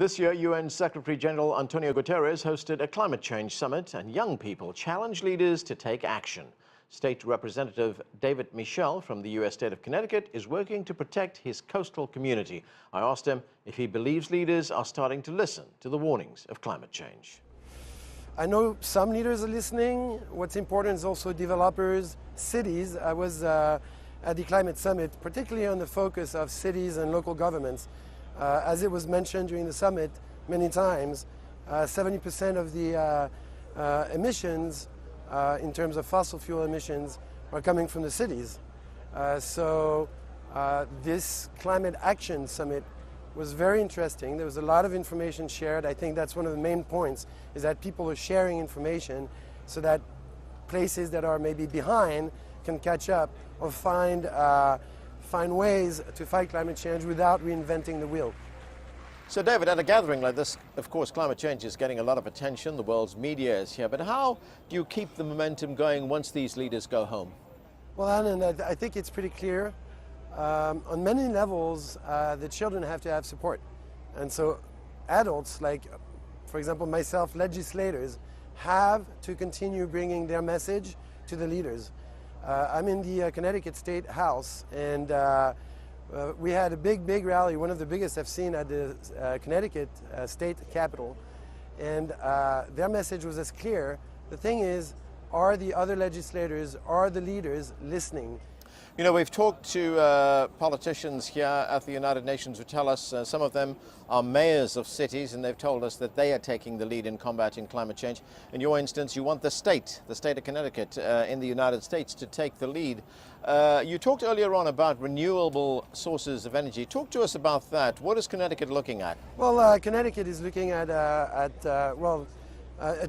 This year, UN Secretary-General Antonio Guterres hosted a climate change summit, and young people challenged leaders to take action. State Representative David Michel from the U.S. state of Connecticut is working to protect his coastal community. I asked him if he believes leaders are starting to listen to the warnings of climate change. I know some leaders are listening. What's important is also developers, cities. I was at the climate summit, particularly on the focus of cities and local governments. As it was mentioned during the summit many times, 70% of the emissions in terms of fossil fuel emissions are coming from the cities. So this climate action summit was very interesting. There was a lot of information shared. I think that's one of the main points, is that people are sharing information so that places that are maybe behind can catch up or find ways to fight climate change without reinventing the wheel. So, David, at a gathering like this, of course, climate change is getting a lot of attention. The world's media is here. But how do you keep the momentum going once these leaders go home? Well, Alan, I think it's pretty clear. On many levels, the children have to have support. And so adults, like, for example, myself, legislators, have to continue bringing their message to the leaders. I'm in the Connecticut State House, and we had a big rally, one of the biggest I've seen at the Connecticut State Capitol, and their message was as clear. The thing is, are the other legislators, are the leaders listening? You know, we've talked to politicians here at the United Nations who tell us some of them are mayors of cities, and they've told us that they are taking the lead in combating climate change. In your instance, you want the state of Connecticut in the United States to take the lead. You talked earlier on about renewable sources of energy. Talk to us about that. What is Connecticut looking at? Well, Connecticut is looking at a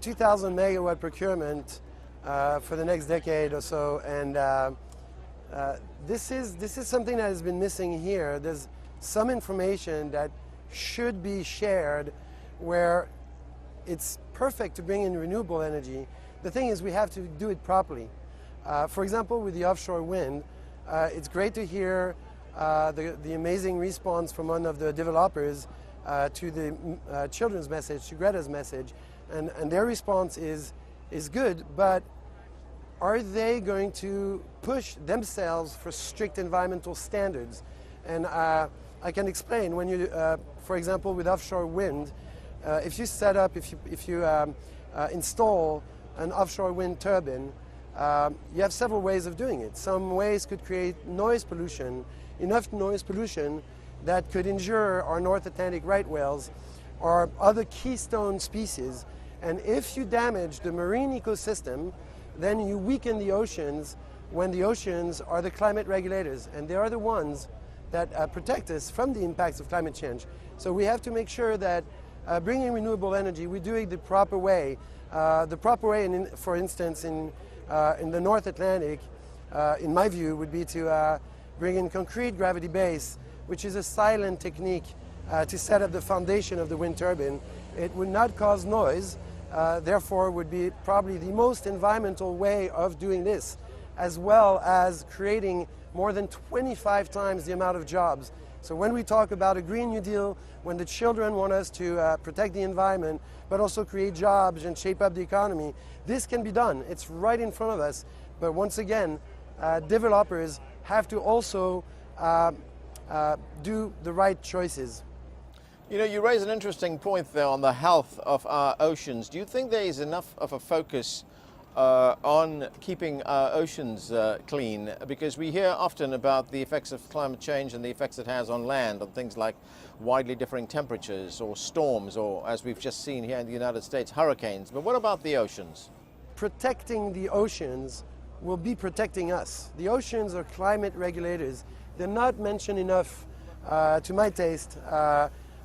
2,000 megawatt procurement for the next decade or so, and this is something that has been missing here. There's some information that should be shared where it's perfect to bring in renewable energy. The thing is, we have to do it properly. For example, with the offshore wind, it's great to hear the amazing response from one of the developers to the children's message, to Greta's message, and their response is good, but are they going to push themselves for strict environmental standards? And I can explain. When you, for example, with offshore wind, if you set up, if you install an offshore wind turbine, you have several ways of doing it. Some ways could create noise pollution, enough noise pollution that could injure our North Atlantic right whales or other keystone species. And if you damage the marine ecosystem, then you weaken the oceans, when the oceans are the climate regulators, and they are the ones that protect us from the impacts of climate change. So we have to make sure that bringing renewable energy, we do it the proper way. The proper way, for instance, in the North Atlantic, in my view, would be to bring in concrete gravity base, which is a silent technique to set up the foundation of the wind turbine. It would not cause noise. Therefore would be probably the most environmental way of doing this, as well as creating more than 25 times the amount of jobs. So when we talk about a Green New Deal, when the children want us to protect the environment, but also create jobs and shape up the economy, this can be done. It's right in front of us. But once again, developers have to also do the right choices. You know, you raise an interesting point there on the health of our oceans. Do you think there is enough of a focus on keeping our oceans clean? Because we hear often about the effects of climate change and the effects it has on land, on things like widely differing temperatures or storms, or as we've just seen here in the United States, hurricanes. But what about the oceans? Protecting the oceans will be protecting us. The oceans are climate regulators. They're not mentioned enough, to my taste,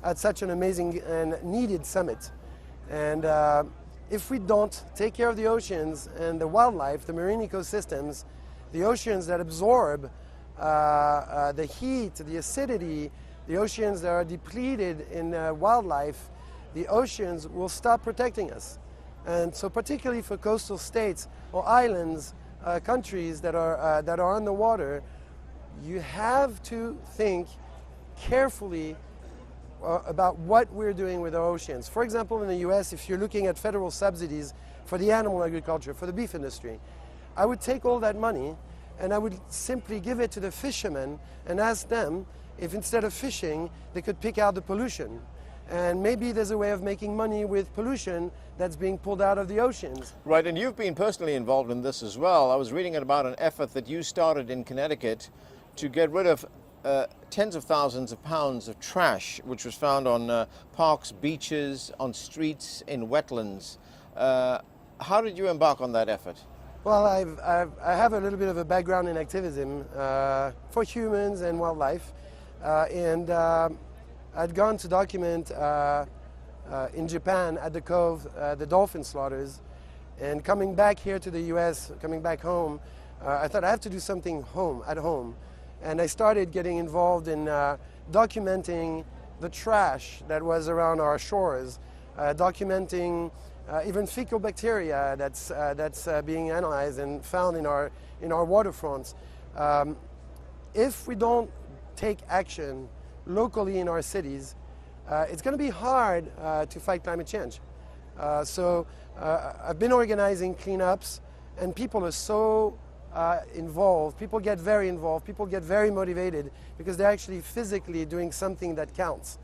at such an amazing and needed summit. And if we don't take care of the oceans and the wildlife, the marine ecosystems, the oceans that absorb the heat, the acidity, the oceans that are depleted in wildlife, the oceans will stop protecting us. And so particularly for coastal states or islands, countries that are on the water, you have to think carefully about what we're doing with our oceans. For example, in the US, if you're looking at federal subsidies for the animal agriculture, for the beef industry, I would take all that money and I would simply give it to the fishermen and ask them if instead of fishing, they could pick out the pollution. And maybe there's a way of making money with pollution that's being pulled out of the oceans. Right, and you've been personally involved in this as well. I was reading about an effort that you started in Connecticut to get rid of tens of thousands of pounds of trash, which was found on parks, beaches, on streets, in wetlands. How did you embark on that effort? Well, I have a little bit of a background in activism for humans and wildlife. I'd gone to document in Japan at the Cove the dolphin slaughters, and coming back here to the US, coming back home, I thought I have to do something at home. And I started getting involved in documenting the trash that was around our shores, documenting even fecal bacteria that's being analyzed and found in our waterfronts. If we don't take action locally in our cities, it's going to be hard to fight climate change. So I've been organizing cleanups, and people are so involved. People get very involved. People get very motivated because they're actually physically doing something that counts.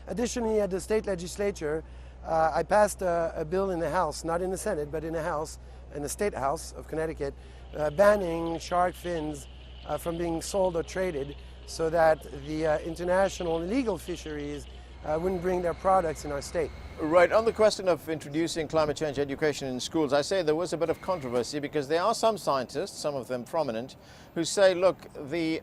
Additionally, at the state legislature, I passed a bill in the House, not in the Senate, but in the House, in the State House of Connecticut, banning shark fins from being sold or traded, so that the international illegal fisheries wouldn't bring their products in our state. Right, on the question of introducing climate change education in schools, I say there was a bit of controversy because there are some scientists, some of them prominent, who say, look, the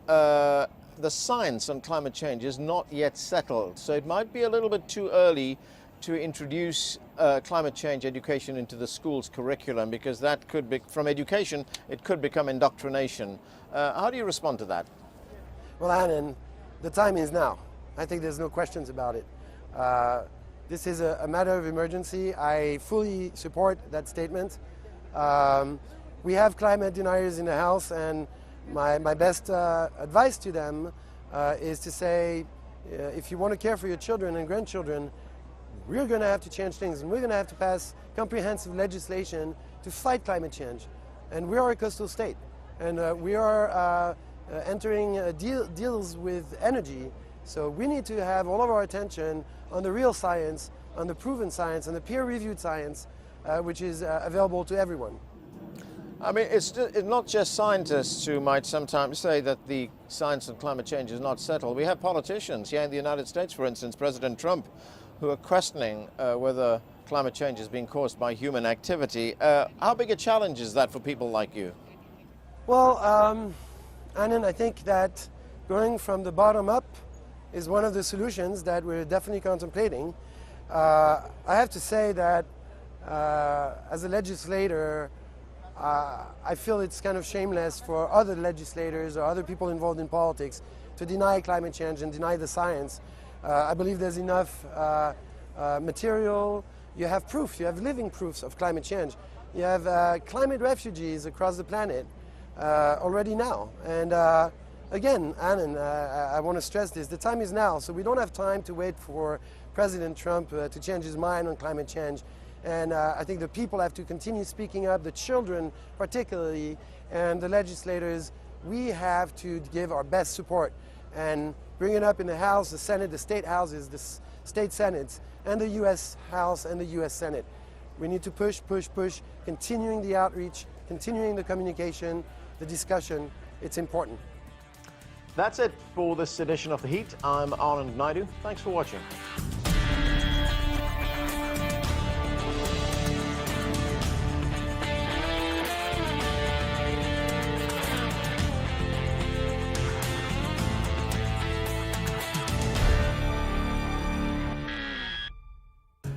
science on climate change is not yet settled, so it might be a little bit too early to introduce climate change education into the school's curriculum, because that could be, from education, it could become indoctrination. How do you respond to that? Well, Anand, the time is now. I think there's no questions about it. This is a matter of emergency. I fully support that statement. We have climate deniers in the House, and my best advice to them is to say, if you want to care for your children and grandchildren, we're going to have to change things, and we're going to have to pass comprehensive legislation to fight climate change. And we are a coastal state, and we are entering deals with energy. So we need to have all of our attention on the real science, on the proven science, and the peer-reviewed science, which is available to everyone. I mean, it's not just scientists who might sometimes say that the science of climate change is not settled. We have politicians here in the United States, for instance, President Trump, who are questioning whether climate change is being caused by human activity. How big a challenge is that for people like you? Well, Anand, I think that going from the bottom up is one of the solutions that we're definitely contemplating. I have to say that as a legislator, I feel it's kind of shameless for other legislators or other people involved in politics to deny climate change and deny the science. I believe there's enough material. You have proof, you have living proofs of climate change. You have climate refugees across the planet already now. And again, Anand, I want to stress this, the time is now, so we don't have time to wait for President Trump to change his mind on climate change. And I think the people have to continue speaking up, the children particularly, and the legislators. We have to give our best support and bring it up in the House, the Senate, the state houses, the state senates, and the U.S. House and the U.S. Senate. We need to push, push, push, continuing the outreach, continuing the communication, the discussion. It's important. That's it for this edition of The Heat. I'm Anand Naidu. Thanks for watching.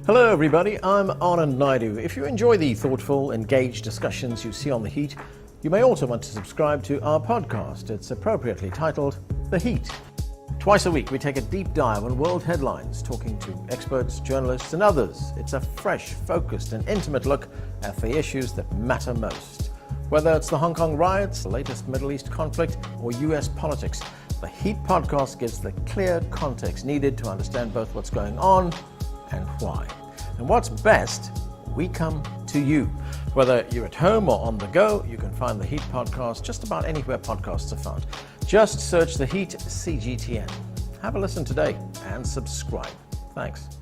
Hello everybody, I'm Anand Naidu. If you enjoy the thoughtful, engaged discussions you see on The Heat, you may also want to subscribe to our podcast. It's appropriately titled The Heat. Twice a week we take a deep dive on world headlines, talking to experts, journalists and others. It's a fresh, focused and intimate look at the issues that matter most. Whether it's the Hong Kong riots, the latest Middle East conflict or US politics, The Heat podcast gives the clear context needed to understand both what's going on and why. And what's best, we come to you. Whether you're at home or on the go, you can find the Heat podcast just about anywhere podcasts are found. Just search the Heat CGTN. Have a listen today and subscribe. Thanks.